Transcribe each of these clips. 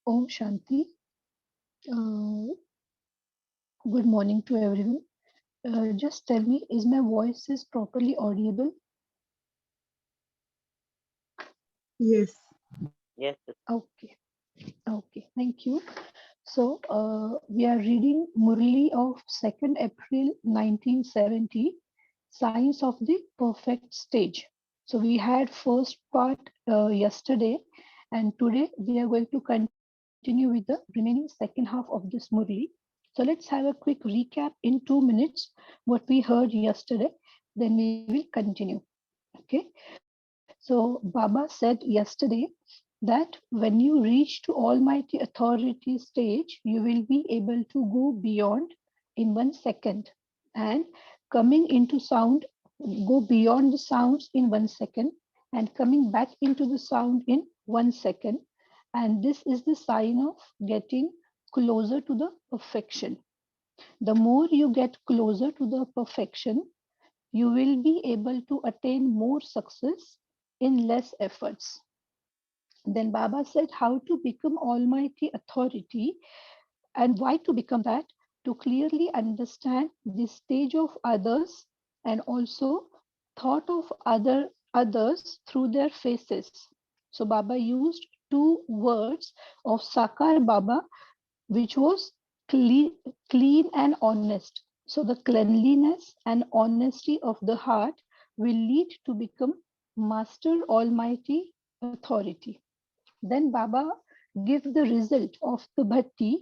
Om Shanti. Good morning to everyone. Just tell me, is my voice is properly audible? Yes. Yes, Okay, okay, thank you. So we are reading Murli of 2nd April 1970, Signs of the Perfect Stage. So we had first part yesterday, and today we are going to continue with the remaining second half of this Murli. So let's have a quick recap in 2 minutes what we heard yesterday, then we will continue. Okay. So Baba said yesterday that when you reach to Almighty Authority stage, you will be able to go beyond in 1 second, and coming into sound, go beyond the sounds in 1 second, and coming back into the sound in 1 second. And this is the sign of getting closer to the perfection. The more you get closer to the perfection, you will be able to attain more success in less efforts. Then Baba said how to become Almighty Authority and why to become that, to clearly understand the stage of others and also thought of others through their faces. So Baba used two words of Sakar Baba, which was clean and honest. So the cleanliness and honesty of the heart will lead to become Master Almighty Authority. Then Baba gave the result of the bhatti,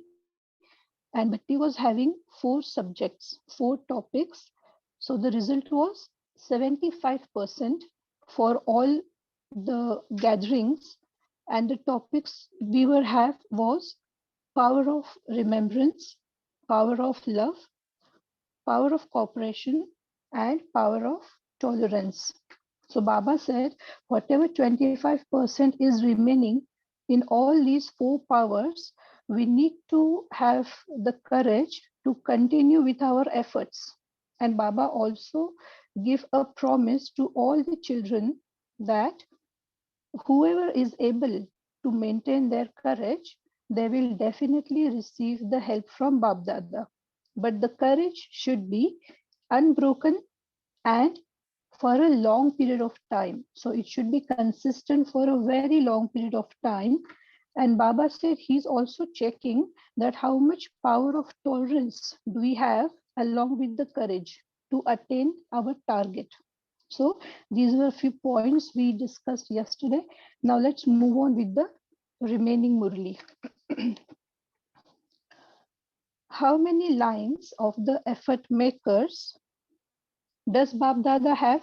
and bhatti was having 4 subjects, 4 topics. So the result was 75% for all the gatherings, and the topics we were have was power of remembrance, power of love, power of cooperation, and power of tolerance. So Baba said, whatever 25% is remaining in all these 4 powers, we need to have the courage to continue with our efforts. And Baba also give a promise to all the children that whoever is able to maintain their courage, they will definitely receive the help from Bab Dada. But the courage should be unbroken and for a long period of time. So it should be consistent for a very long period of time. And Baba said he's also checking that how much power of tolerance do we have along with the courage to attain our target. So these were a few points we discussed yesterday. Now let's move on with the remaining Murli. How many lines of the effort makers does Bab Dada have?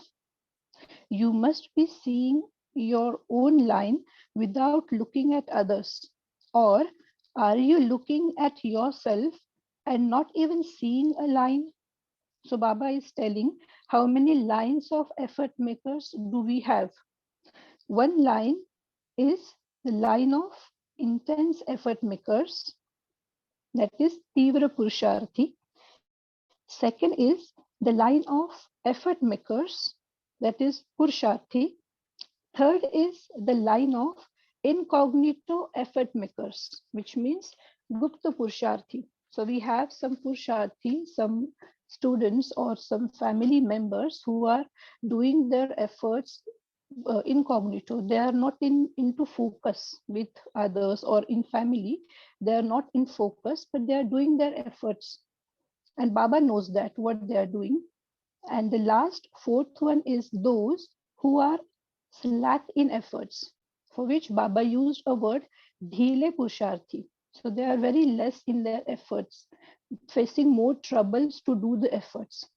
You must be seeing your own line without looking at others. Or are you looking at yourself and not even seeing a line? So Baba is telling how many lines of effort makers do we have? One line is the line of intense effort makers, that is Tivra Purusharthi. Second is the line of effort makers, that is Purusharthi. Third is the line of incognito effort makers, which means Gupta Purusharthi. So we have some Purusharthi, some students or some family members who are doing their efforts incognito. They are not into focus with others or in family. They are not in focus, but they are doing their efforts. And Baba knows that what they are doing. And the last, fourth one is those who are slack in efforts, for which Baba used a word, dhile purusharthi. So they are very less in their efforts, facing more troubles to do the efforts.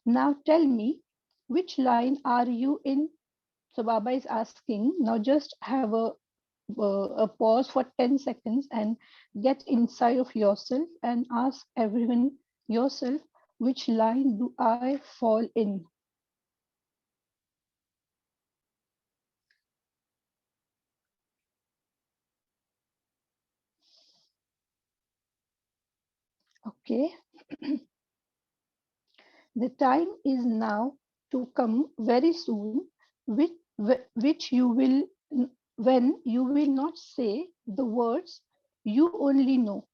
Now tell me, which line are you in? So Baba is asking, now just have a pause for 10 seconds and get inside of yourself and ask everyone yourself, which line do I fall in? Okay. The time is now to come very soon, which you will, when you will not say the words, You only know.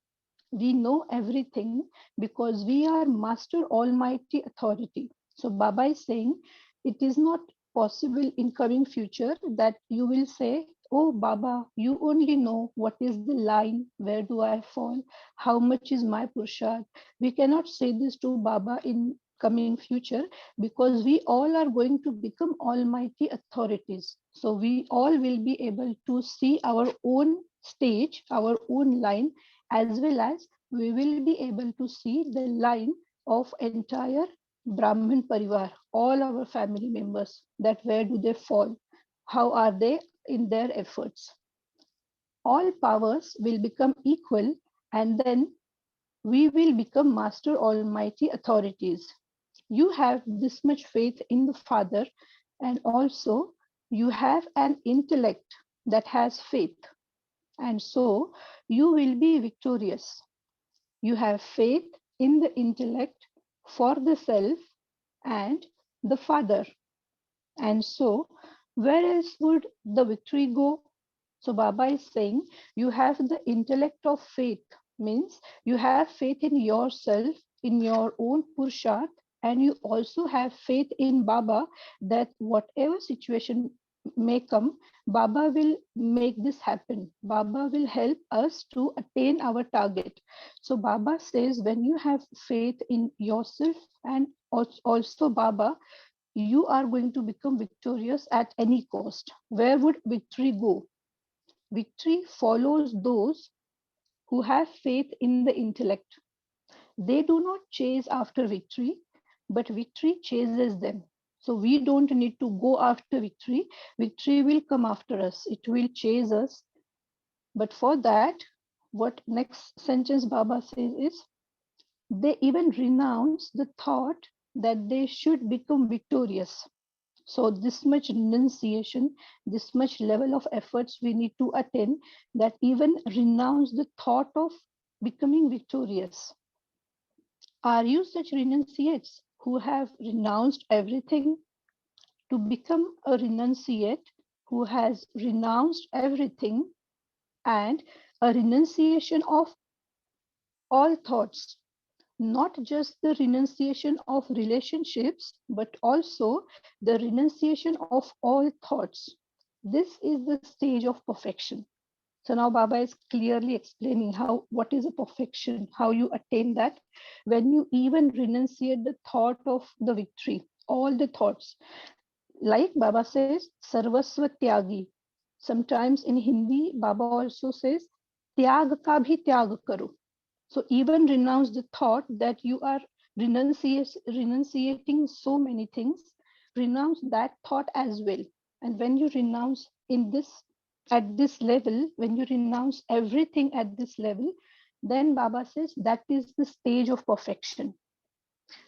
We know everything because we are Master Almighty Authority. So Baba is saying it is not possible in coming future that you will say, oh Baba, you only know what is the line, where do I fall, how much is my purushad. We cannot say this to Baba in coming future because we all are going to become almighty authorities. So we all will be able to see our own stage, our own line, as well as we will be able to see the line of entire Brahmin Parivar, all our family members, that where do they fall, how are they in their efforts. All powers will become equal, and then we will become Master Almighty authorities. You have this much faith in the Father, and also you have an intellect that has faith, and so you will be victorious. You have faith in the intellect for the self and the Father. And so, where else would the victory go? So, Baba is saying you have the intellect of faith, means you have faith in yourself, in your own Purusharth, and you also have faith in Baba that whatever situation may come, Baba will make this happen. Baba will help us to attain our target. So, Baba says when you have faith in yourself and also Baba, you are going to become victorious at any cost. Where would victory go? Victory follows those who have faith in the intellect. They do not chase after victory, but victory chases them. So we don't need to go after victory. Victory will come after us, it will chase us. But for that, what next sentence Baba says is they even renounce the thought that they should become victorious. So this much renunciation, this much level of efforts we need to attain, that even renounce the thought of becoming victorious. Are you such renunciates who have renounced everything? To become a renunciate who has renounced everything, and a renunciation of all thoughts, not just the renunciation of relationships, but also the renunciation of all thoughts. This is the stage of perfection. So now Baba is clearly explaining how what is a perfection, how you attain that when you even renunciate the thought of the victory, all the thoughts. Like Baba says, Sarvasva Tyagi. Sometimes in Hindi, Baba also says, Tyag ka bhi tyag karo. So even renounce the thought that you are renunciating so many things, renounce that thought as well. And when you renounce in this at this level, when you renounce everything at this level, then Baba says that is the stage of perfection.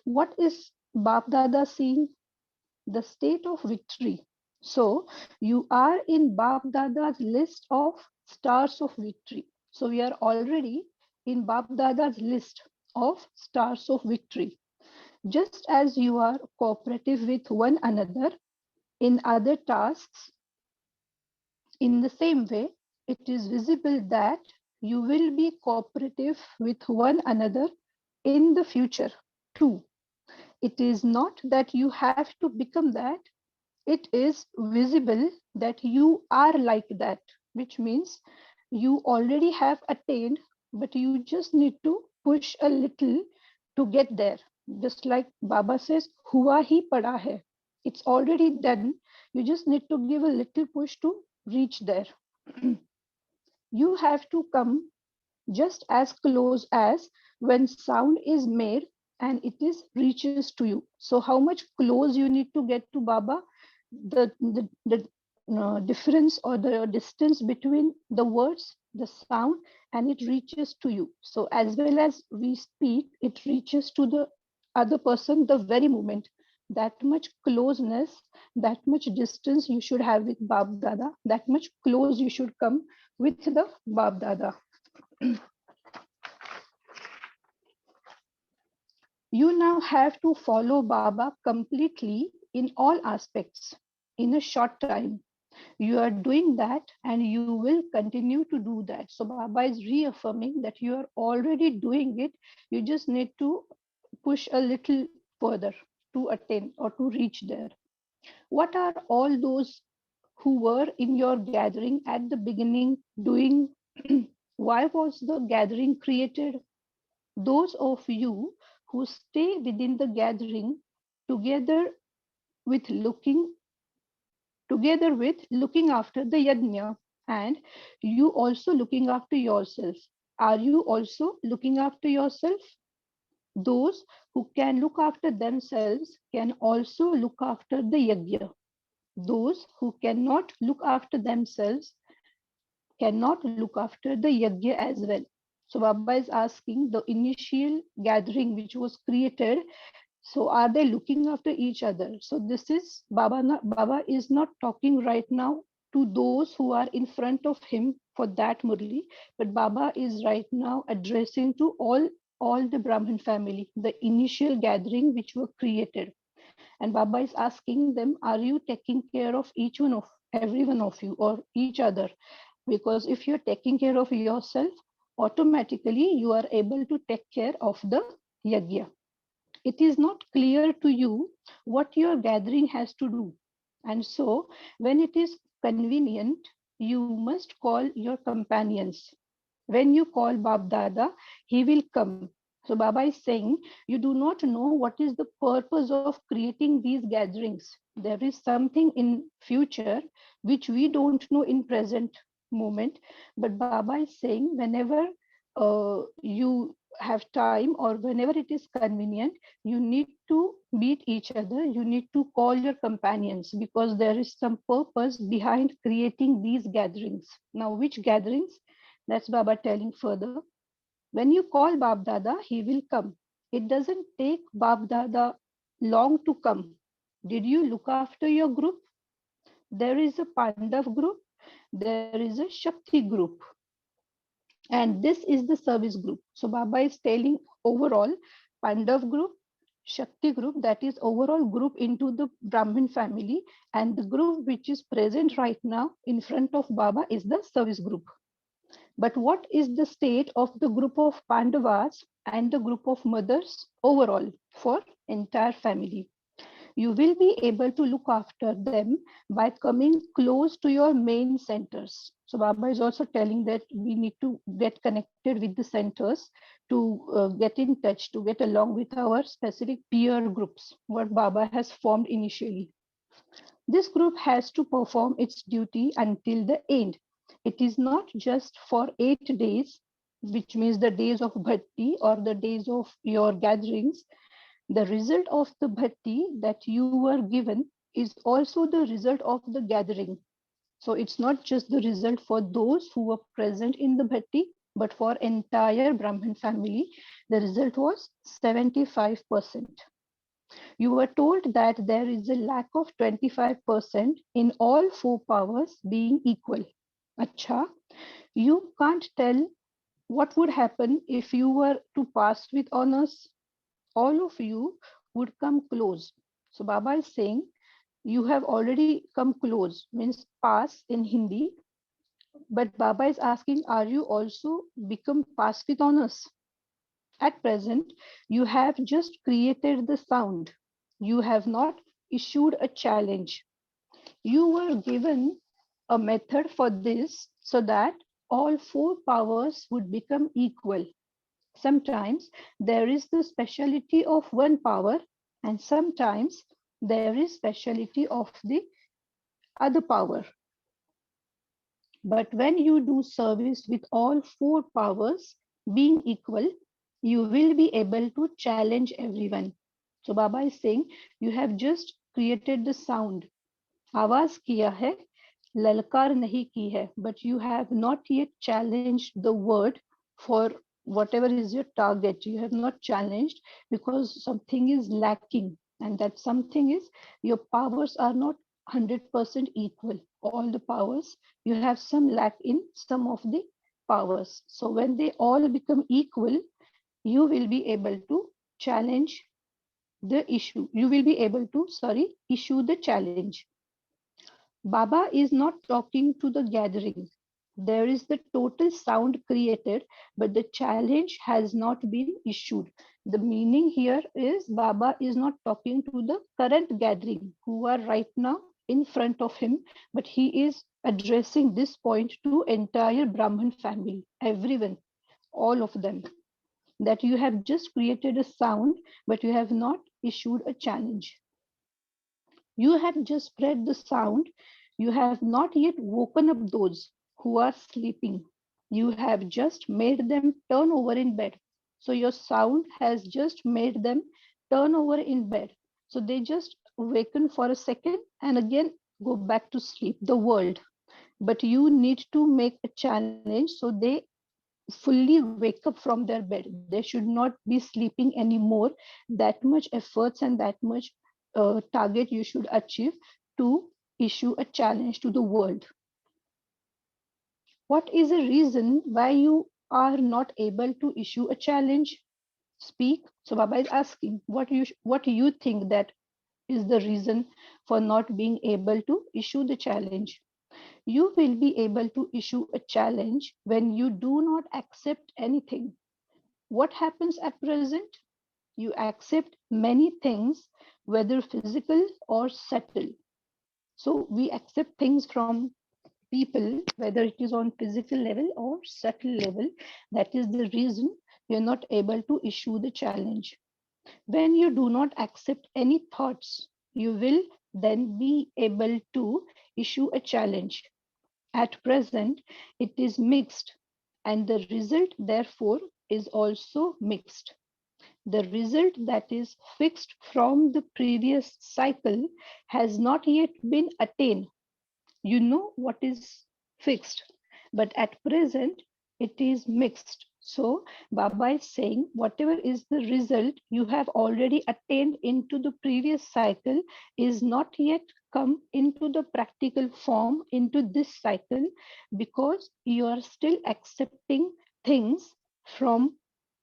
What is Bap Dada seeing? The state of victory. So you are in Bap Dada's list of stars of victory. So we are already in Bap Dada's list of stars of victory. Just as you are cooperative with one another in other tasks, in the same way, it is visible that you will be cooperative with one another in the future too. It is not that you have to become that, it is visible that you are like that, which means you already have attained, but you just need to push a little to get there. Just like Baba says, Hua hi pada hai. It's already done. You just need to give a little push to reach there. You have to come just as close as when sound is made and it is reaches to you. So how much close you need to get to Baba? The difference or the distance between the words, the sound, and it reaches to you. So as well as we speak, it reaches to the other person the very moment. That much closeness, that much distance you should have with Bab Dada, that much close you should come with the Bab Dada. You now have to follow Baba completely in all aspects in a short time. You are doing that and you will continue to do that. So Baba is reaffirming that you are already doing it. You just need to push a little further to attain or to reach there. What are all those who were in your gathering at the beginning doing? Why was the gathering created? Those of you who stay within the gathering together with looking looking after the yajna, and you also looking after yourself. Are you also looking after yourself? Those who can look after themselves can also look after the yajna. Those who cannot look after themselves cannot look after the yajna as well. So Baba is asking, the initial gathering which was created, so are they looking after each other? So this is Baba is not talking right now to those who are in front of him for that Murli, but Baba is right now addressing to all the Brahmin family, the initial gathering which were created. And Baba is asking them, are you taking care of each one of every one of you or each other? Because if you're taking care of yourself, automatically you are able to take care of the yajna. It is not clear to you what your gathering has to do. And so, when it is convenient, you must call your companions. When you call Bab Dada, he will come. So, Baba is saying, you do not know what is the purpose of creating these gatherings. There is something in future which we don't know in present moment. But Baba is saying, whenever you have time or whenever it is convenient, you need to meet each other, you need to call your companions, because there is some purpose behind creating these gatherings. Now, which gatherings? That's Baba telling further. When you call Bab Dada, he will come. It doesn't take Bab Dada long to come. Did you look after your group? There is a Pandav group, there is a Shakti group, and this is the service group. So Baba is telling overall Pandav group, Shakti group, that is overall group into the Brahmin family, and the group which is present right now in front of Baba is the service group. But what is the state of the group of Pandavas and the group of mothers overall for entire family? You will be able to look after them by coming close to your main centers. So Baba is also telling that we need to get connected with the centers to get in touch, to get along with our specific peer groups, what Baba has formed initially. This group has to perform its duty until the end. It is not just for 8 days, which means the days of bhakti or the days of your gatherings. The result of the bhakti that you were given is also the result of the gathering. So it's not just the result for those who were present in the bhakti, but for entire Brahmin family, the result was 75%. You were told that there is a lack of 25% in all four powers being equal. Acha, you can't tell what would happen if you were to pass with honors. All of you would come close. So Baba is saying, you have already come close, means pass in Hindi. But Baba is asking, are you also become pass with honors? At present, you have just created the sound. You have not issued a challenge. You were given a method for this so that all four powers would become equal. Sometimes there is the speciality of one power, and sometimes there is speciality of the other power. But when you do service with all four powers being equal, you will be able to challenge everyone. So Baba is saying, you have just created the sound. आवाज किया है, ललकार नहीं की है, but you have not yet challenged the word for whatever is your target. You have not challenged because something is lacking, and that something is your powers are not 100% equal. All the powers, you have some lack in some of the powers. So when they all become equal, you will be able to challenge the issue. You will be able to, issue the challenge. Baba is not talking to the gathering. There is the total sound created, but the challenge has not been issued. The meaning here is Baba is not talking to the current gathering who are right now in front of him, but he is addressing this point to entire Brahman family, everyone, all of them, that you have just created a sound, but you have not issued a challenge. You have just spread the sound. You have not yet woken up those who are sleeping. You have just made them turn over in bed. So your sound has just made them turn over in bed. So they just awaken for a second and again go back to sleep, the world. But you need to make a challenge so they fully wake up from their bed. They should not be sleeping anymore. That much efforts and that much target you should achieve to issue a challenge to the world. What is the reason why you are not able to issue a challenge? Speak. So Baba is asking, what do you think that is the reason for not being able to issue the challenge? You will be able to issue a challenge when you do not accept anything. What happens at present? You accept many things, whether physical or subtle. So we accept things from people, whether it is on physical level or subtle level. That is the reason you're not able to issue the challenge. When you do not accept any thoughts, you will then be able to issue a challenge. At present, it is mixed, and the result, therefore, is also mixed. The result that is fixed from the previous cycle has not yet been attained. You know what is fixed, but at present it is mixed. So Baba is saying whatever is the result you have already attained into the previous cycle is not yet come into the practical form into this cycle, because you are still accepting things from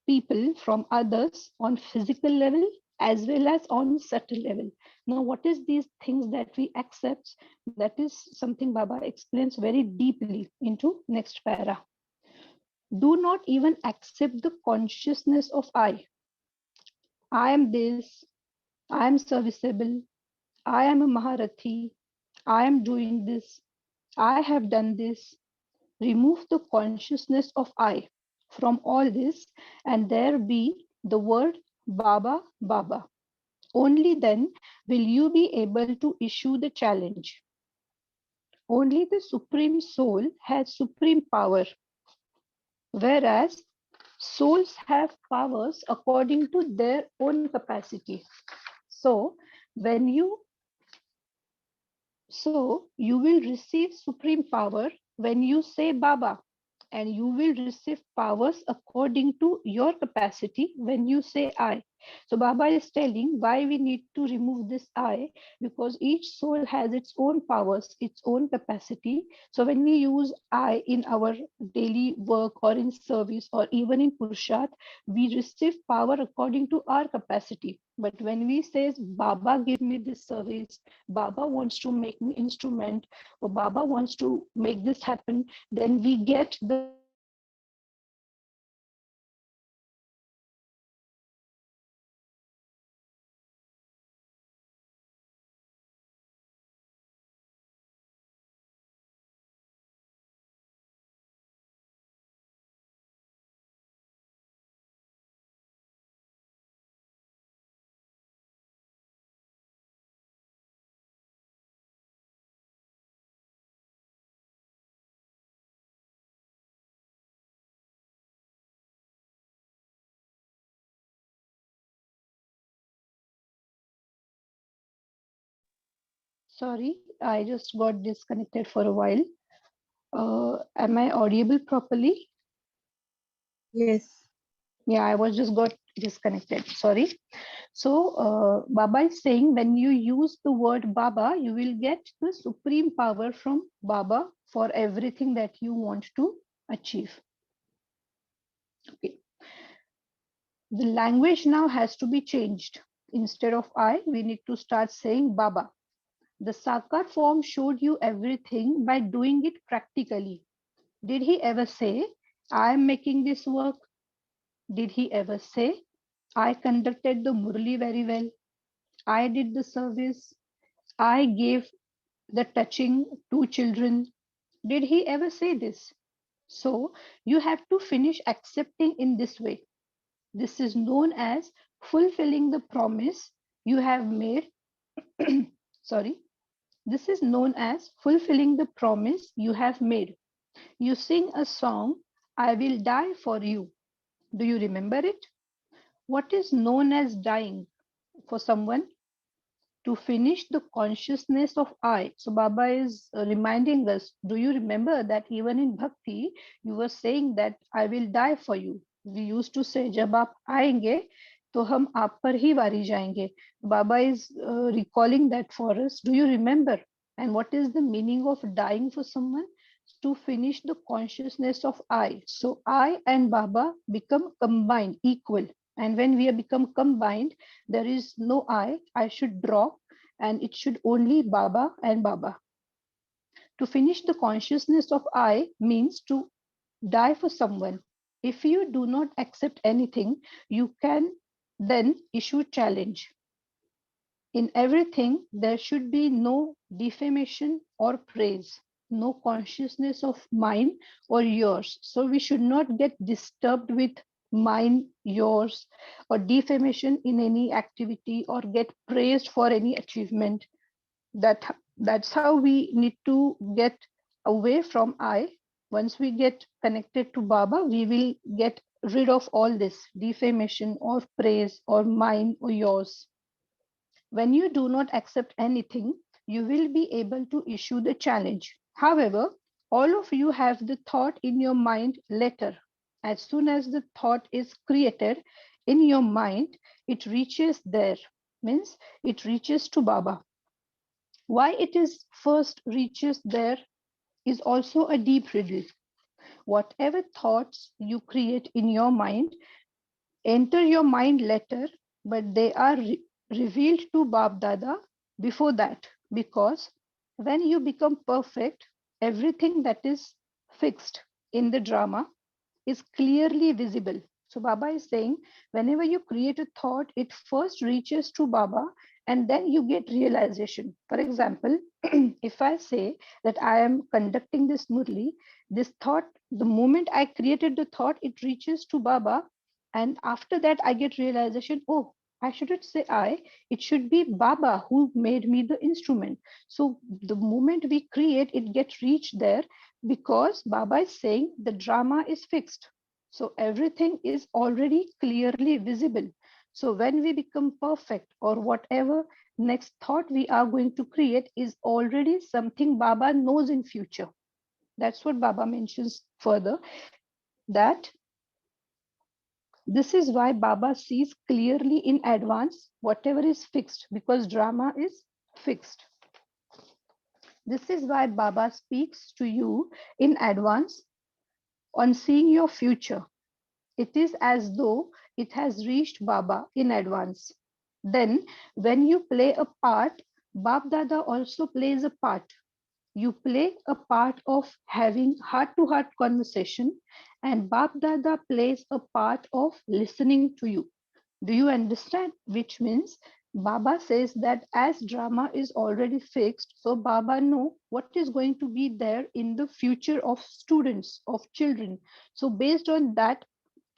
people, from others on physical level as well as on subtle level. Now what is these things that we accept? That is something Baba explains very deeply into next para. Do not even accept the consciousness of I am this, I am serviceable, I am a Maharathi, I am doing this, I have done this. Remove the consciousness of I from all this, and there be the word Baba, Baba. Only then will you be able to issue the challenge. Only the Supreme Soul has supreme power, whereas souls have powers according to their own capacity. So, when you you will receive supreme power when you say Baba, and you will receive powers according to your capacity when you say I. So Baba is telling why we need to remove this I, because each soul has its own powers, its own capacity. So when we use I in our daily work or in service or even in Purushat, we receive power according to our capacity. But when we say Baba give me this service, Baba wants to make me instrument, or Baba wants to make this happen, then we get the power according to our capacity. So Baba is telling why we need to remove this I, because each soul has its own powers, its own capacity. So when we say Baba, we receive power according to our capacity. So Baba is telling why we need to remove this I, because each soul has its own powers, its own capacity. So when we say Baba, we receive power according to our capacity. So Baba is telling why we need to remove this I, because each soul has its own powers, its own capacity. Sorry, I just got disconnected for a while. Am I audible properly? Yes. Yeah, I was just got disconnected. Sorry. So Baba is saying when you use the word Baba, you will get the supreme power from Baba for everything that you want to achieve. Okay. The language now has to be changed. Instead of I, we need to start saying Baba. The Sakar form showed you everything by doing it practically. Did he ever say, I am making this work? Did he ever say, I conducted the Murli very well? I did the service. I gave the touching to children. Did he ever say this? So you have to finish accepting in this way. This is known as fulfilling the promise you have made. Sorry. This is known as fulfilling the promise you have made. You sing a song, I will die for you. Do you remember it? What is known as dying for someone? To finish the consciousness of I. So Baba is reminding us, do you remember that even in Bhakti, you were saying that I will die for you. We used to say, जब आप आएंगे तो हम आप पर ही वारी जाएंगे. Baba is recalling that for us. Do you remember? And what is the meaning of dying for someone? To finish the consciousness of I. So I and Baba become combined, equal. And when we become combined, there is no I should drop, and it should only Baba and Baba. To finish the consciousness of I means to die for someone. If you do not accept anything, you can then issue challenge. In everything, there should be no defamation or praise, no consciousness of mine or yours. So we should not get disturbed with mine, yours, or defamation in any activity, or get praised for any achievement. That's how we need to get away from I. Once we get connected to Baba, we will get rid of all this defamation or praise or mine or yours. When you do not accept anything, you will be able to issue the challenge. However, all of you have the thought in your mind later. As soon as the thought is created in your mind, it reaches there, means it reaches to Baba. Why it is first reaches there is also a deep riddle. Whatever thoughts you create in your mind enter your mind later, but they are revealed to Bab Dada before that. Because when you become perfect, everything that is fixed in the drama is clearly visible. So Baba is saying, whenever you create a thought, it first reaches to Baba and then you get realization. For example, if I say that I am conducting this Murli, this thought, the moment I created the thought, it reaches to Baba. And after that, I get realization, oh, I shouldn't say I, it should be Baba who made me the instrument. So the moment we create, it gets reached there because Baba is saying the drama is fixed. So everything is already clearly visible. So when we become perfect or whatever next thought we are going to create is already something Baba knows in future. That's what Baba mentions further, that this is why Baba sees clearly in advance whatever is fixed because drama is fixed. This is why Baba speaks to you in advance on seeing your future. It is as though it has reached Baba in advance. Then, when you play a part, Bab Dada also plays a part. You play a part of having heart to heart conversation, and Bab Dada plays a part of listening to you. Do you understand? Which means Baba says that as drama is already fixed, so Baba know what is going to be there in the future of students, of children. So based on that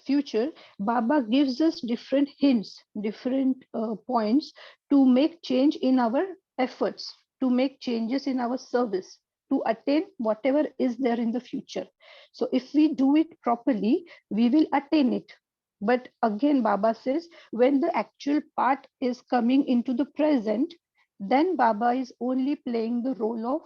future, Baba gives us different hints, different points to make change in our efforts, to make changes in our service, to attain whatever is there in the future. So if we do it properly, we will attain it. But again, Baba says, when the actual part is coming into the present, then Baba is only playing the role of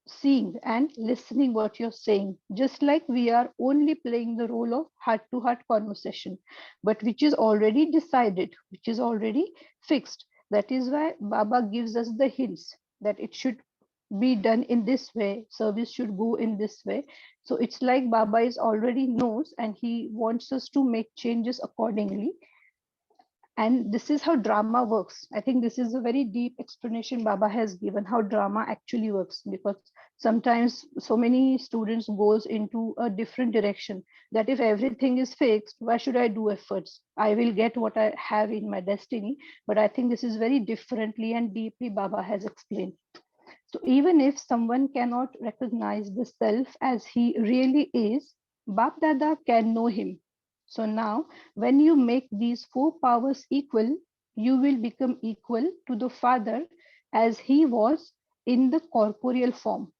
seeing and listening what you're saying, just like we are only playing the role of heart to heart conversation, but which is already decided, which is already fixed. That is why Baba gives us the hints that it should be done in this way, service should go in this way. So it's like Baba is already knows and he wants us to make changes accordingly. And this is how drama works. I think this is a very deep explanation Baba has given how drama actually works, because sometimes so many students goes into a different direction, that if everything is fixed, why should I do efforts? I will get what I have in my destiny. But I think this is very differently and deeply Baba has explained. So even if someone cannot recognize the self as he really is, Bap Dada can know him. So now, when you make these four powers equal, you will become equal to the Father as he was in the corporeal form.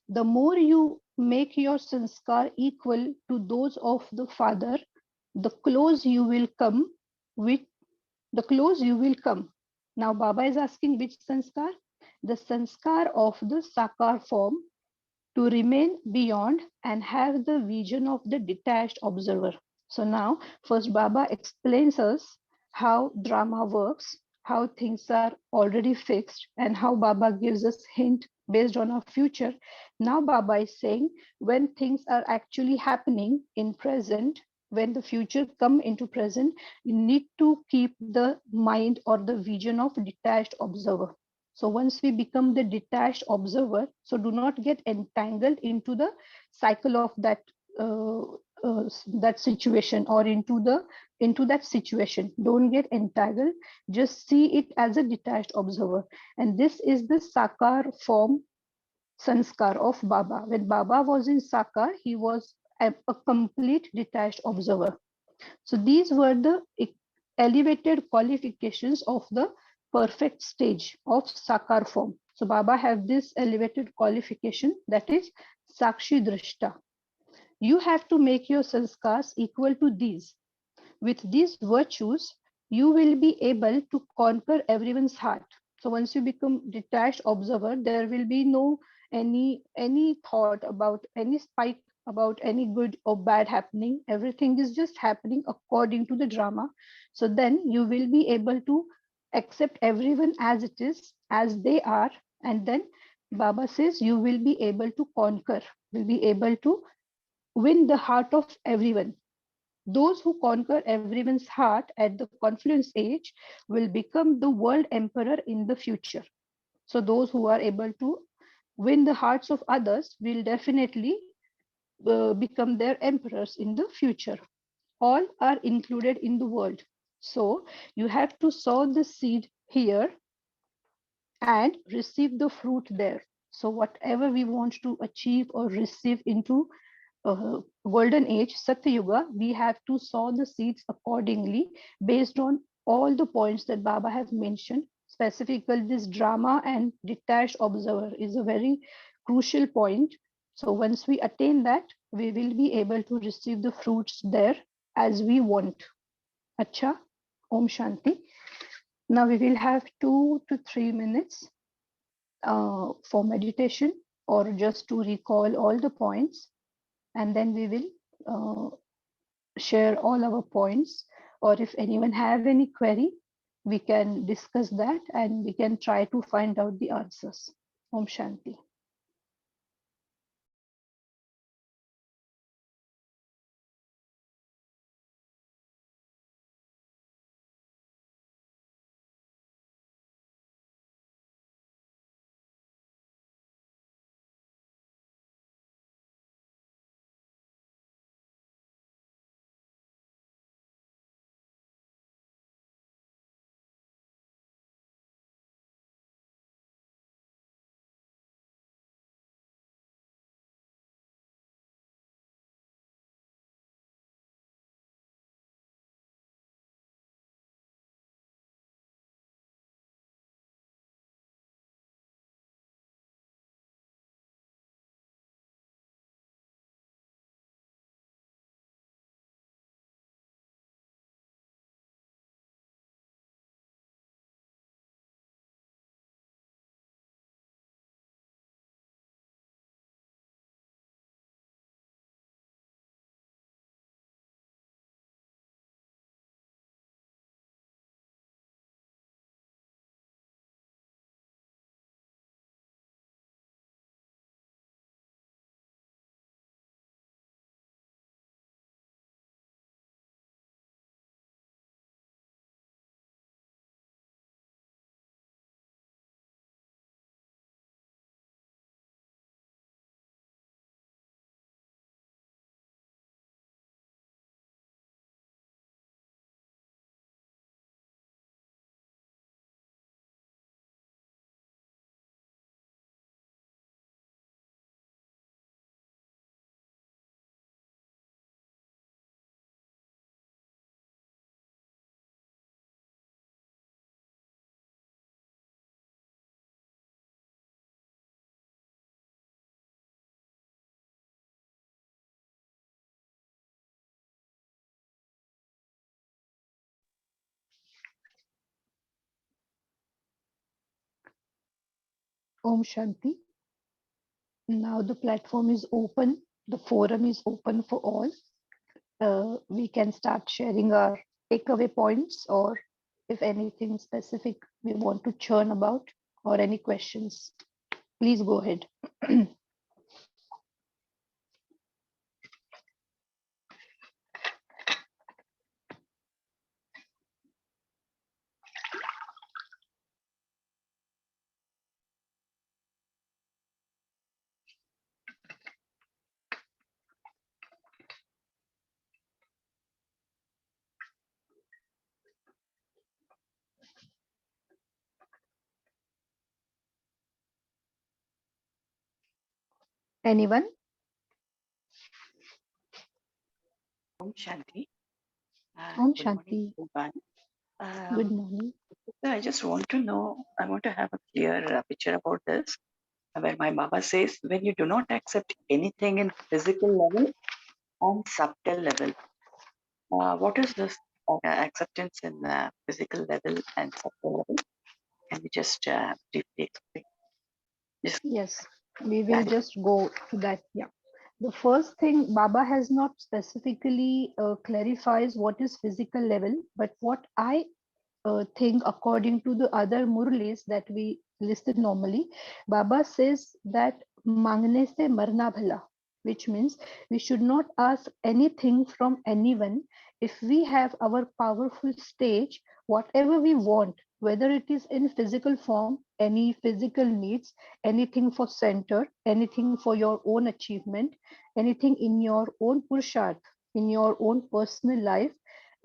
The more you make your sanskar equal to those of the Father, the close you will come with the close you will come. Now Baba is asking which sanskar? The sanskar of the sakar form, to remain beyond and have the vision of the detached observer. So now, first Baba explains us how drama works, how things are already fixed, and how Baba gives us hint based on our future. Now Baba is saying when things are actually happening in present, when the future come into present, you need to keep the mind or the vision of detached observer. So once we become the detached observer, so do not get entangled into the cycle of uh, that situation, or into that situation. Don't get entangled. Just see it as a detached observer. And this is the sakar form sanskar of Baba. When Baba was in sakar, he was a complete detached observer. So these were the elevated qualifications of the perfect stage of Sakar form. So Baba have this elevated qualification, that is Sakshi Drishta. You have to make your sanskars equal to these. With these virtues, you will be able to conquer everyone's heart. So once you become detached observer, there will be no any thought about any spike about any good or bad happening. Everything is just happening according to the drama. So then you will be able to accept everyone as it is, as they are. And then Baba says you will be able to conquer, will be able to win the heart of everyone. Those who conquer everyone's heart at the confluence age will become the world emperor in the future. So those who are able to win the hearts of others will definitely become their emperors in the future. All are included in the world. So you have to sow the seed here and receive the fruit there. So whatever we want to achieve or receive into golden age, Satya Yuga, we have to sow the seeds accordingly based on all the points that Baba has mentioned. Specifically, this drama and detached observer is a very crucial point. So once we attain that, we will be able to receive the fruits there as we want. Acha, Om Shanti. Now we will have 2 to 3 minutes for meditation, or just to recall all the points, and then we will share all our points, or if anyone have any query, we can discuss that and we can try to find out the answers. Om Shanti. Om Shanti. Now the platform is open. The forum is open for all. We can start sharing our takeaway points, or if anything specific we want to churn about, or any questions. Please go ahead. Anyone? Om Shanti. Om Good morning, Shanti. everyone. Good morning. I just want to know, I want to have a clear picture about this, where my Baba says, when you do not accept anything in physical level and subtle level, what is this acceptance in physical level and subtle level? Can you just briefly explain? Just Yes, we will clarify. just go to that. Yeah. The first thing, Baba has not specifically clarifies what is physical level, but what I thing according to the other Murlis that we listed normally, Baba says that mangne se marna bhala, which means we should not ask anything from anyone. If we have our powerful stage, whatever we want, whether it is in physical form, any physical needs, anything for center, anything for your own achievement, anything in your own purusharth, in your own personal life,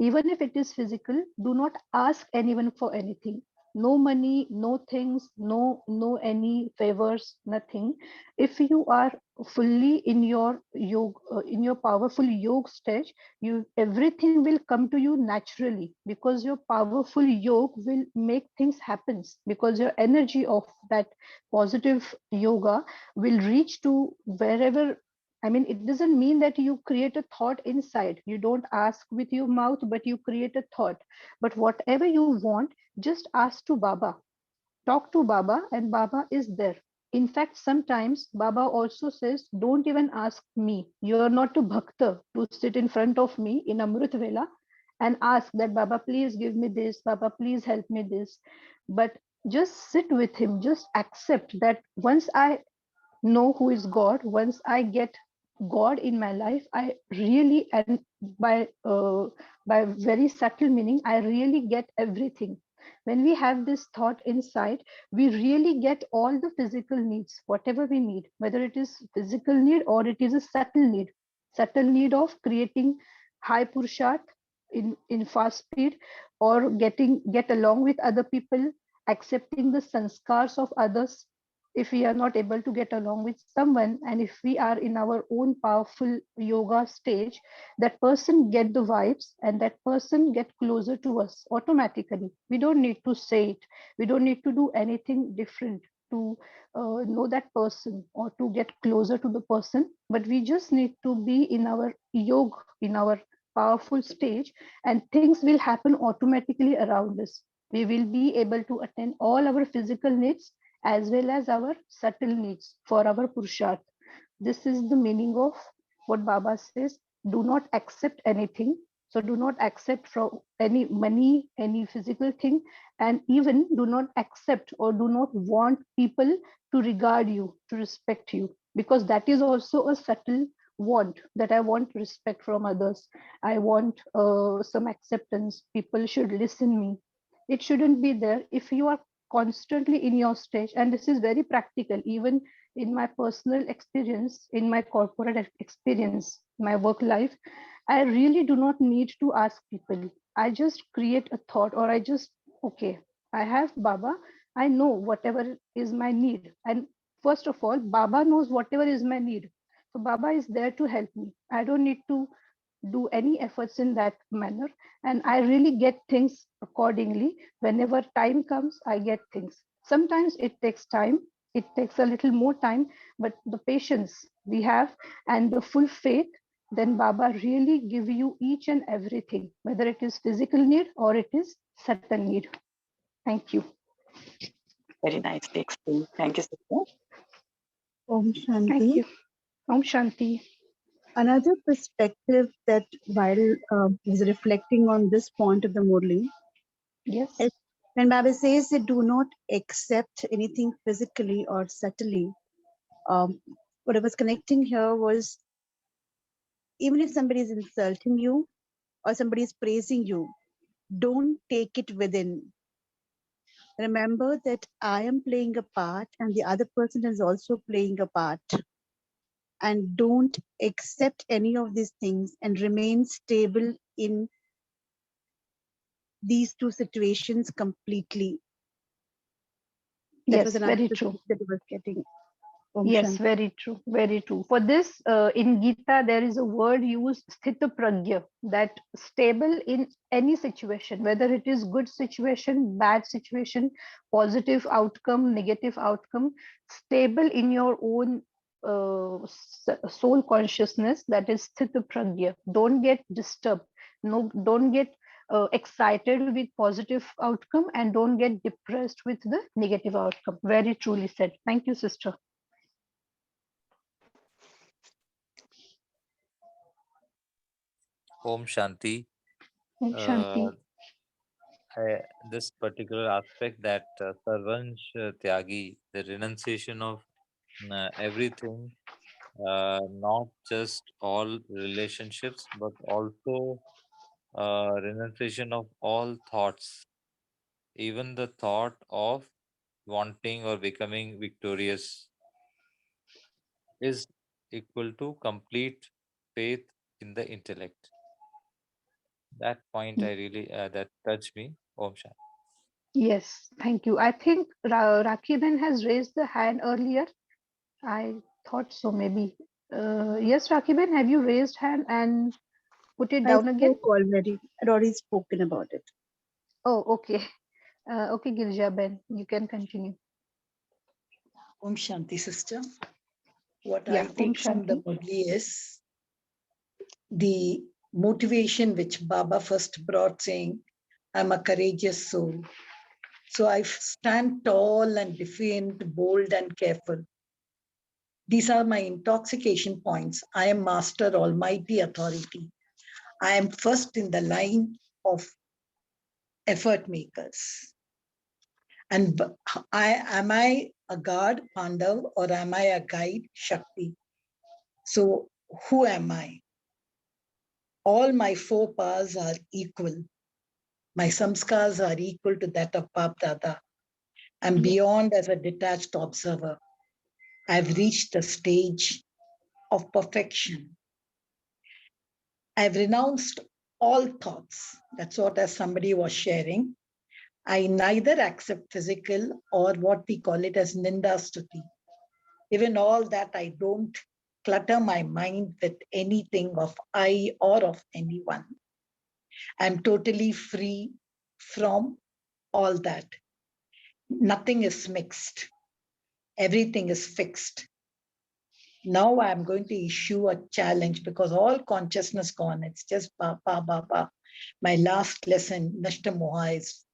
even if it is physical, do not ask anyone for anything. No money, no things, no any favors, nothing. If you are fully in your yoga, in your powerful yoga stage, you everything will come to you naturally, because your powerful yoga will make things happen, because your energy of that positive yoga will reach to wherever. I mean, it doesn't mean that you create a thought inside. You don't ask with your mouth, but you create a thought. But whatever you want, just ask to Baba. Talk to Baba, and Baba is there. In fact, sometimes Baba also says, don't even ask me. You're not a bhakta to sit in front of me in Amrit Vela and ask that Baba, please give me this, Baba, please help me this. But just sit with him, just accept that once I know who is God, once I get God in my life, I really, and by very subtle meaning, I really get everything. When we have this thought inside, we really get all the physical needs, whatever we need, whether it is physical need or it is a subtle need of creating high purusharth in fast speed, or get along with other people, accepting the sanskars of others. If we are not able to get along with someone, and if we are in our own powerful yoga stage, that person get the vibes and that person get closer to us automatically. We don't need to say it, we don't need to do anything different to know that person or to get closer to the person, but we just need to be in our yoga, in our powerful stage, and things will happen automatically around us. We will be able to attend all our physical needs as well as our subtle needs for our Purusharth. This is the meaning of what Baba says. Do not accept anything. So do not accept from any money, any physical thing, and even do not accept or do not want people to regard you, to respect you, because that is also a subtle want, that I want respect from others. I want some acceptance. People should listen me. It shouldn't be there. If you are constantly in your stage, and this is very practical, even in my personal experience, in my corporate experience, my work life, I really do not need to ask people. I just create a thought, or I just, okay, I have Baba, I know whatever is my need. And first of all, Baba knows whatever is my need, so Baba is there to help me. I don't need to do any efforts in that manner, and I really get things accordingly. Whenever time comes, I get things. Sometimes it takes time, it takes a little more time, but the patience we have and the full faith, then Baba really give you each and everything, whether it is physical need or it is subtle need. Thank you. Very nicely explained. Thank you, sister. Om Thank Shanti. you. Om Shanti. Another perspective that while is reflecting on this point of the Murli Yes. is when Baba says that do not accept anything physically or subtly. What I was connecting here was even if somebody is insulting you or somebody is praising you, don't take it within. Remember that I am playing a part and the other person is also playing a part. And don't accept any of these things and remain stable in these two situations completely. That was Yes, another very true. perspective that I was getting. Om Yes, Shanti. very true. Very true. For this, in Gita, there is a word used, sthita pragya, that stable in any situation, whether it is good situation, bad situation, positive outcome, negative outcome, stable in your own soul consciousness, that is sthita pragya. Don't get disturbed. No, don't get excited with positive outcome and don't get depressed with the negative outcome. Very truly said. Thank you, sister. Om Shanti. Om Shanti. This particular aspect that Sarvansh Tyagi, the renunciation of everything, not just all relationships, but also renunciation of all thoughts, even the thought of wanting or becoming victorious is equal to complete faith in the intellect. That point I really that touched me. Om Shanti. Yes, thank you. I think Rakiben has raised the hand earlier. I thought so, maybe. Yes, Rakiben, have you raised hand and put it I down again? spoke already. I'd already spoken about it. Oh, okay. Okay, Girja Ben, you can continue. Om Shanti, sister. What I Yeah, Om take from the Shanti. Murli is the motivation which Baba first brought, saying, I'm a courageous soul. So I stand tall and defiant, bold and careful. These are my intoxication points. I am Master Almighty Authority. I am first in the line of effort makers. And am I a god, Pandav, or am I a guide, Shakti? So who am I? All my four powers are equal. My samskars are equal to that of Bap Dada. I'm beyond as a detached observer. I've reached the stage of perfection. I've renounced all thoughts. That's what, as somebody was sharing, I neither accept physical or what we call it as ninda stuti. Even all that, I don't clutter my mind with anything of I or of anyone. I'm totally free from all that. Nothing is mixed. Everything is fixed. Now I'm going to issue a challenge because all consciousness gone. It's just ba, ba, ba, ba. My last lesson, Nashta Moha, is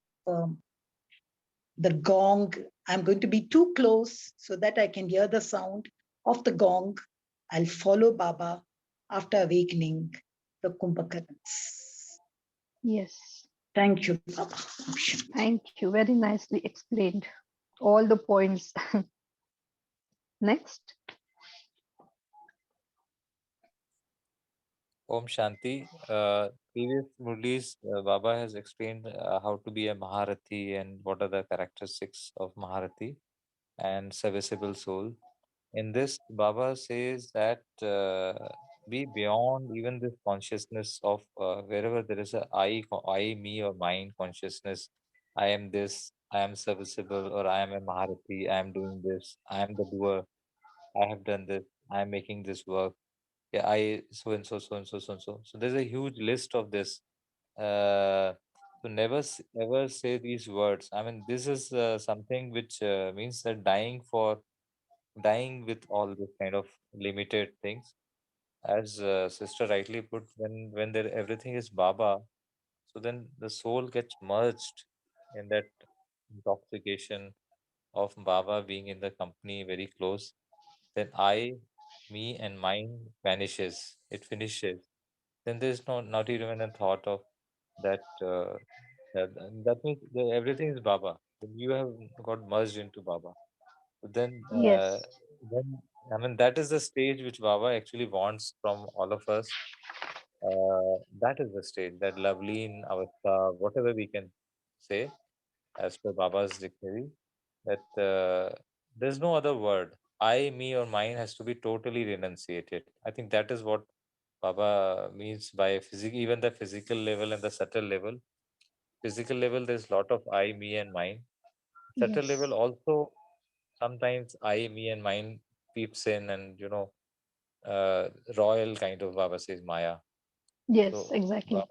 the gong. I'm going to be too close so that I can hear the sound of the gong. I'll follow Baba after awakening the Kumbhakarnas. Yes, Thank you, Baba. thank you. Very nicely explained. All the points. Next. Om Shanti. Previous Murlis, Baba has explained how to be a Maharati and what are the characteristics of Maharati and serviceable soul. In this, Baba says that be beyond even this consciousness of wherever there is a I, me, or mine consciousness. I am this, I am serviceable, or I am a Maharati, I am doing this, I am the doer, I have done this, I am making this work. Yeah, I so and so, so and so, so and so. So there's a huge list of this. To never ever say these words. I mean, this is something which means that dying with all this kind of limited things. As sister rightly put, when there everything is Baba, so then the soul gets merged in that intoxication, of Baba being in the company very close, then I, me, and mine vanishes. It finishes. Then there's not even a thought of that. That means that everything is Baba. You have got merged into Baba. Then, Yes. I mean, that is the stage which Baba actually wants from all of us. That is the stage, that lovely in avastha, whatever we can say, as per Baba's dictionary, that there's no other word. I, me, or mine has to be totally renunciated. I think that is what Baba means by physical, even the physical level and the subtle level. Physical level, there's lot of I, me, and mine. Subtle level Yes. also, sometimes I, me, and mine peeps in, and royal kind of Baba says Maya. Yes, So exactly.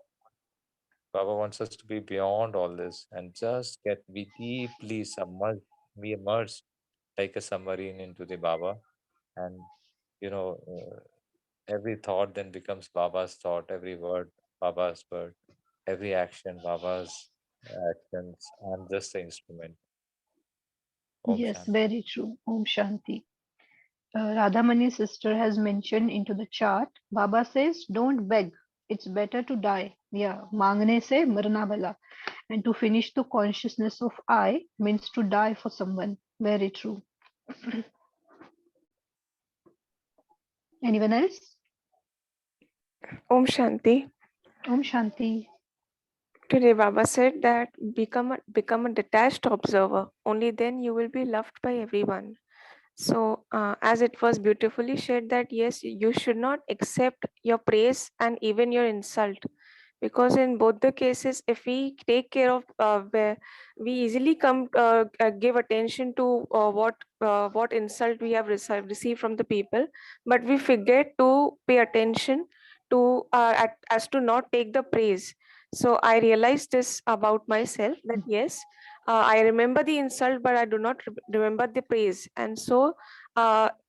Baba wants us to be beyond all this and just be deeply submerged, be immersed like a submarine into the Baba. And, you know, every thought then becomes Baba's thought, every word, Baba's word, every action, Baba's actions. I'm just the instrument. Om Yes, Shanti. very true. Om Shanti. Radhamani's sister has mentioned into the chart. Baba says, don't beg. It's better to die. Yeah, मांगने से मरना भला. And to finish the consciousness of I means to die for someone. Very true. Anyone else? Om Shanti. Om Shanti. Today Baba said that become a detached observer. Only then you will be loved by everyone. So, as it was beautifully shared, that yes, you should not accept your praise and even your insult, because in both the cases, if we take care of where we easily come give attention to what insult we have received from the people, but we forget to pay attention to as to not take the praise. So I realized this about myself, that yes, I remember the insult, but I do not remember the praise. And so,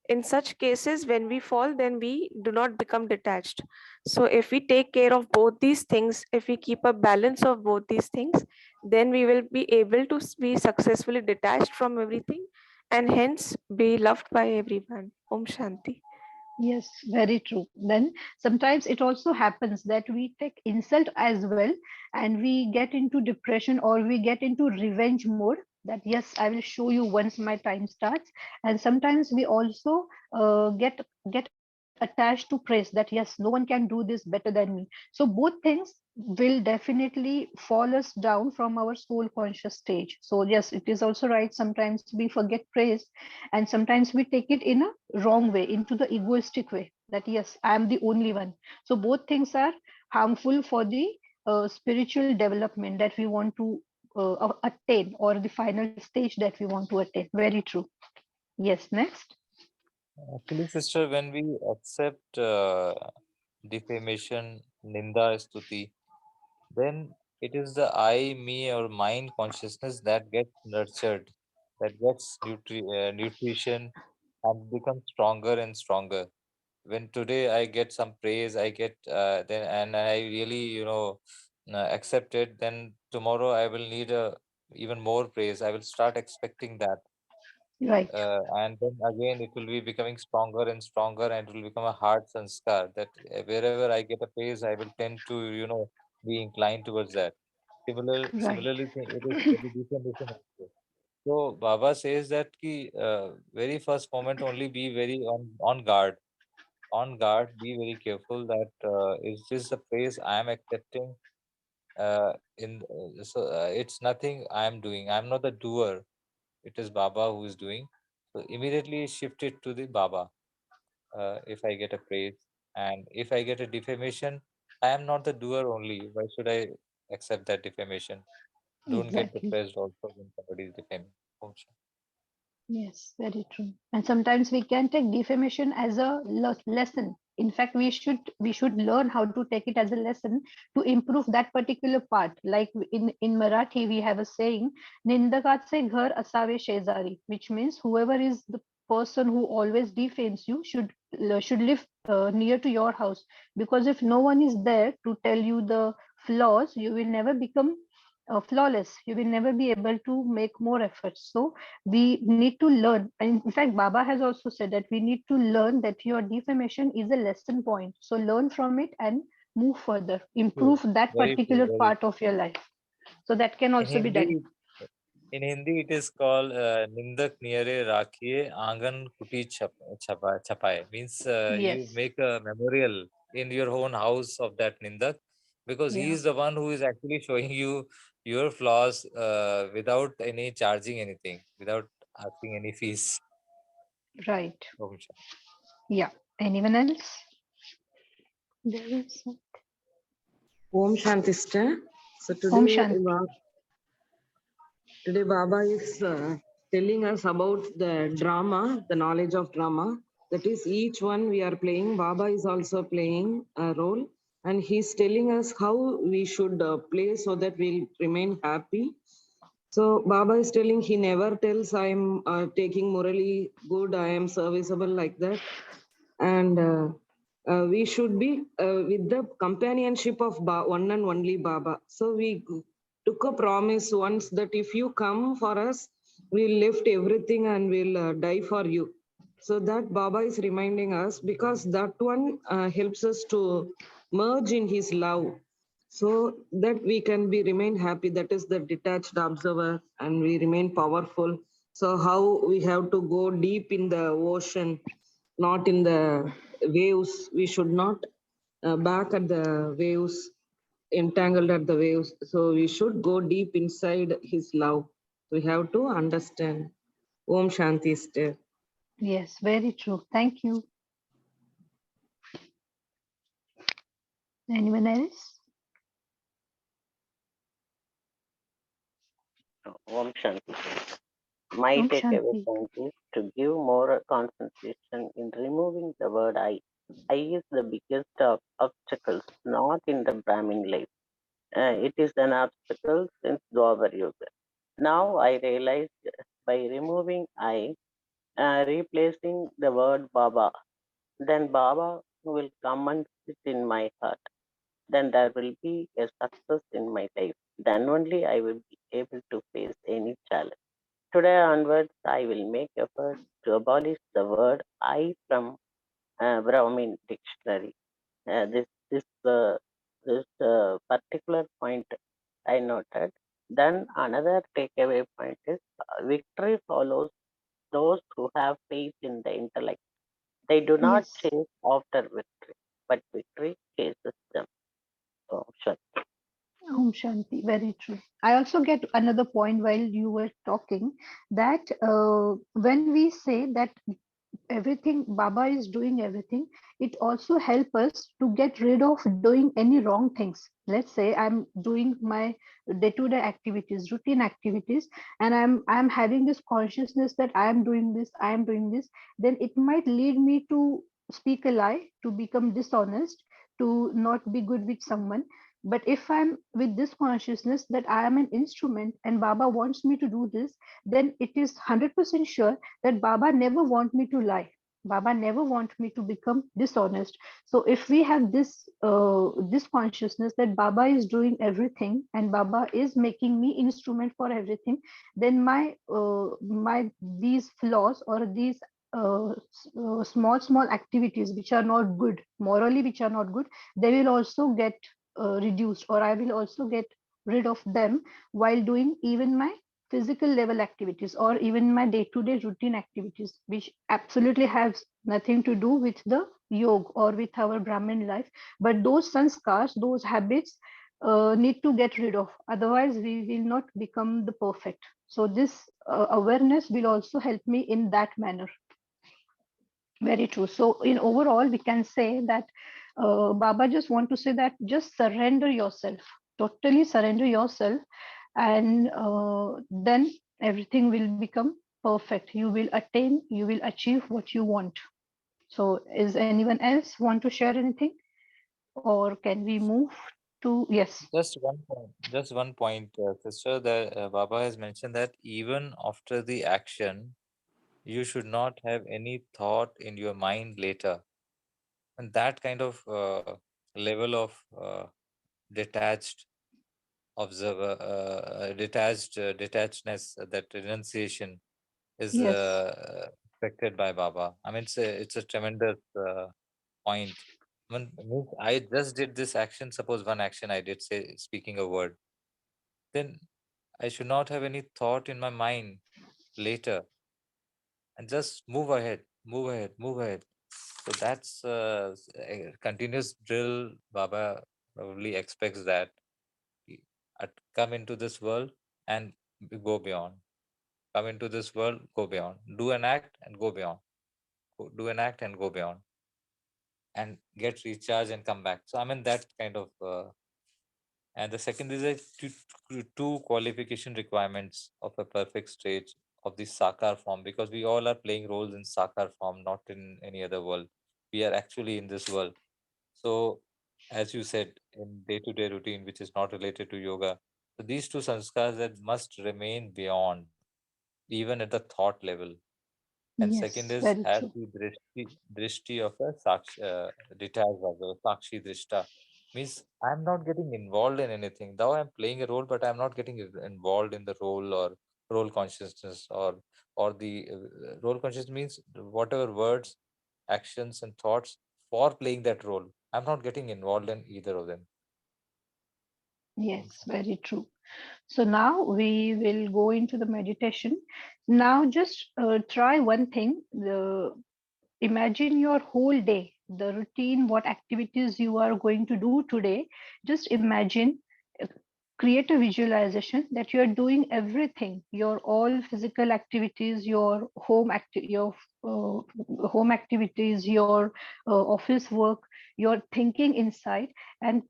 in such cases, when we fall, then we do not become detached. So, if we take care of both these things, if we keep a balance of both these things, then we will be able to be successfully detached from everything and hence be loved by everyone. Om Shanti. Yes, very true. Then sometimes it also happens that we take insult as well and we get into depression or we get into revenge mode that yes, I will show you once my time starts. And sometimes we also get attached to praise that yes, no one can do this better than me. So both things will definitely fall us down from our soul conscious stage. So yes, it is also right. Sometimes we forget praise and sometimes we take it in a wrong way, into the egoistic way that yes, I am the only one. So both things are harmful for the spiritual development that we want to attain, or the final stage that we want to attain. Very true. Yes, next. Actually, sister, when we accept defamation, ninda, stuti, then it is the I, me, or mind consciousness that gets nurtured, that gets nutrition and becomes stronger and stronger. When today I get some praise, I get then, and I really, accept it, then tomorrow I will need even more praise. I will start expecting that. Right. And then again, it will be becoming stronger and stronger, and it will become a hard sanskar that wherever I get a praise, I will tend to, be inclined towards that. Right. Similarly, it is for the definition also. So Baba says that ki, very first moment only be very on guard. On guard, be very careful that is this the praise I am accepting? It's nothing I am doing. I am not the doer. It is Baba who is doing. So immediately shift it to the Baba. If I get a praise, and if I get a defamation, I am not the doer only. Why should I accept that defamation? Don't get Exactly. depressed also when somebody is defaming. Om Shanti. Yes, very true. And sometimes we can take defamation as a lesson. In fact, we should learn how to take it as a lesson to improve that particular part. Like in Marathi, we have a saying, "Nindakache ghar asave shezari," which means whoever is the person who always defames you should live near to your house, because if no one is there to tell you the flaws, you will never become flawless. You will never be able to make more efforts. So we need to learn. And in fact, Baba has also said that we need to learn that your defamation is a lesson point. So learn from it and move further, True. improve that Very true. particular Very part of your life. So that can in also be done. Hindi. In Hindi, it is called Nindak Niyare Rakhiye Angan Kuti Chapaye. Means you Yes. make a memorial in your own house of that Nindak, because he Yeah. is the one who is actually showing you your flaws without any charging anything, without asking any fees. Right. Om Shanti. Yeah. Anyone else? There is. Om Shanti sister. So Om today, Shanti. today Baba is telling us about the drama, the knowledge of drama. That is, each one we are playing. Baba is also playing a role, and he's telling us how we should play so that we'll remain happy. So Baba is telling, he never tells I am taking morally good, I am serviceable like that. And we should be with the companionship of one and only Baba. So we took a promise once that if you come for us, we'll lift everything and we'll die for you. So that Baba is reminding us, because that one helps us to merge in his love, so that we can be remain happy. That is the detached observer, and we remain powerful. So how we have to go deep in the ocean, not in the waves. We should not back at the waves, entangled at the waves. So we should go deep inside his love. We have to understand. Om Shanti sister. Yes, very true. Thank you. Anyone else? Om Shanti. My Om takeaway Shanti. point is to give more concentration in removing the word I. I is the biggest of obstacles, not in the Brahmin life. It is an obstacle since Dwapar Yuga. Now I realized by removing I, replacing the word Baba, then Baba will come and sit in my heart. Then there will be a success in my life. Then only I will be able to face any challenge. Today onwards, I will make effort to abolish the word I from Brahmin dictionary. This particular point I noted. Then another takeaway point is victory follows those who have faith in the intellect. They do not Yes. chase after victory, but victory chases them. Oh, sure. Om Shanti, very true. I also get another point while you were talking, that when we say that everything Baba is doing everything, it also help us to get rid of doing any wrong things. Let's say I'm doing my day-to-day activities, routine activities, and I'm having this consciousness that I am doing this, then it might lead me to speak a lie, to become dishonest, to not be good with someone. But if I'm with this consciousness that I am an instrument and Baba wants me to do this, then it is 100% sure that Baba never want me to lie. Baba never want me to become dishonest. So if we have this consciousness that Baba is doing everything and Baba is making me instrument for everything, then my these flaws or these small activities which are not good morally, which are not good, they will also get reduced, or I will also get rid of them while doing even my physical level activities or even my day-to-day routine activities, which absolutely has nothing to do with the yoga or with our Brahmin life. But those sanskars, those habits need to get rid of. Otherwise, we will not become the perfect. So this awareness will also help me in that manner. Very true. So in overall, we can say that Baba just want to say that just surrender yourself, totally surrender yourself, and then everything will become perfect. You will attain, you will achieve what you want. So is anyone else want to share anything, or can we move to, yes? Just one point, sister, that Baba has mentioned that even after the action, you should not have any thought in your mind later. And that kind of level of detached observer, detachedness, that renunciation is Yes. expected by Baba. I mean, it's a tremendous point. Means I just did this action. Suppose one action I did, say speaking a word, then I should not have any thought in my mind later, and just move ahead, move ahead, move ahead. So that's a continuous drill. Baba probably expects that come into this world and go beyond. Come into this world, go beyond. Do an act and go beyond. Do an act and go beyond, and get recharged and come back. So I mean that kind of. And the second is a two qualification requirements of a perfect stage of the Sakar form, because we all are playing roles in Sakar form, not in any other world. We are actually in this world. So, as you said, in day-to-day routine, which is not related to yoga, so these two sanskars that must remain beyond, even at the thought level. And second Yes. is Very as true. the drishti of a detached observer, sakshi drishta. Means I'm not getting involved in anything. Though I'm playing a role, but I'm not getting involved in the role or role consciousness or the role consciousness means whatever words, actions, and thoughts for playing that role. I'm not getting involved in either of them. Yes. Very true. So now we will go into the meditation. Now just try one thing. Imagine your whole day, the routine, what activities you are going to do today. Just imagine, uh, create a visualization that you are doing everything, your all physical activities, your home activities, your office work, your thinking inside, and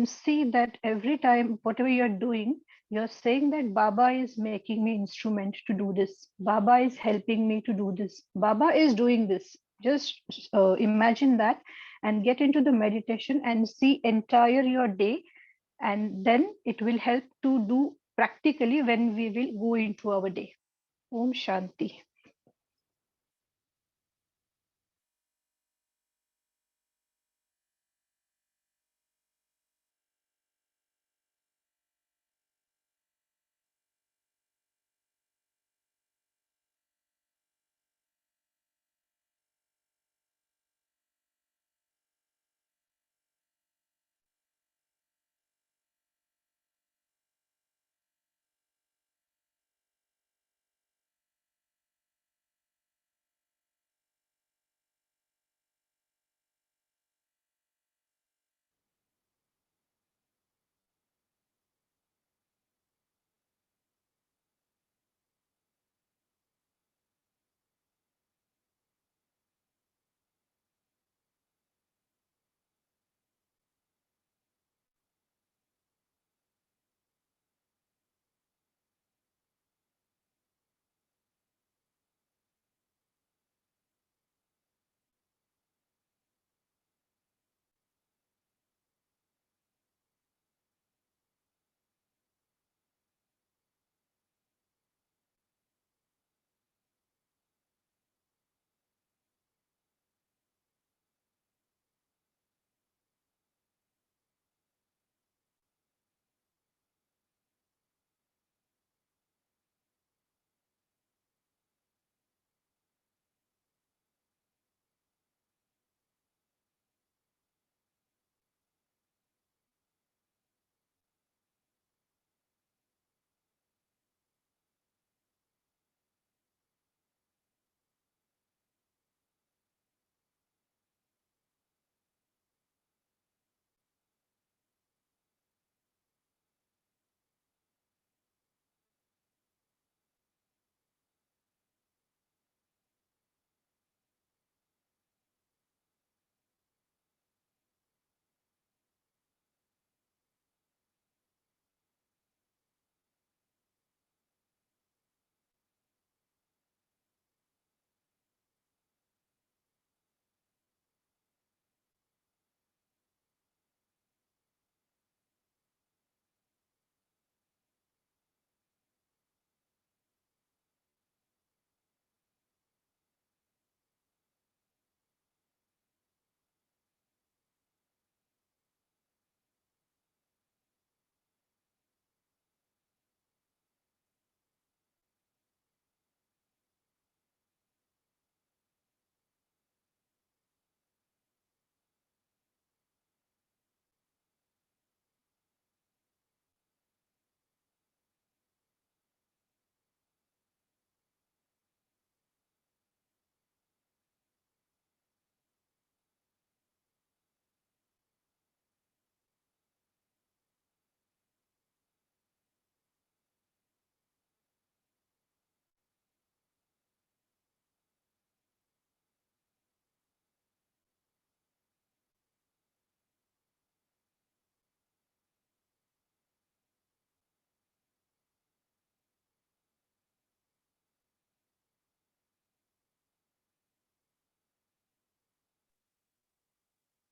see that every time whatever you're doing, you're saying that Baba is making me instrument to do this. Baba is helping me to do this. Baba is doing this. Just imagine that and get into the meditation and see entire your day, and then it will help to do practically when we will go into our day. Om Shanti.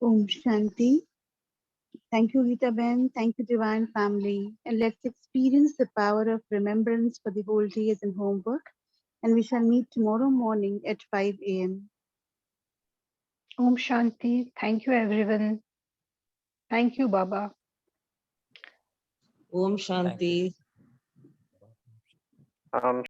Om Shanti. Thank you, Rita Ben. Thank you, Divine Family. And let's experience the power of remembrance for the whole day as in homework. And we shall meet tomorrow morning at 5 a.m. Om Shanti. Thank you, everyone. Thank you, Baba. Om Thank you. Shanti.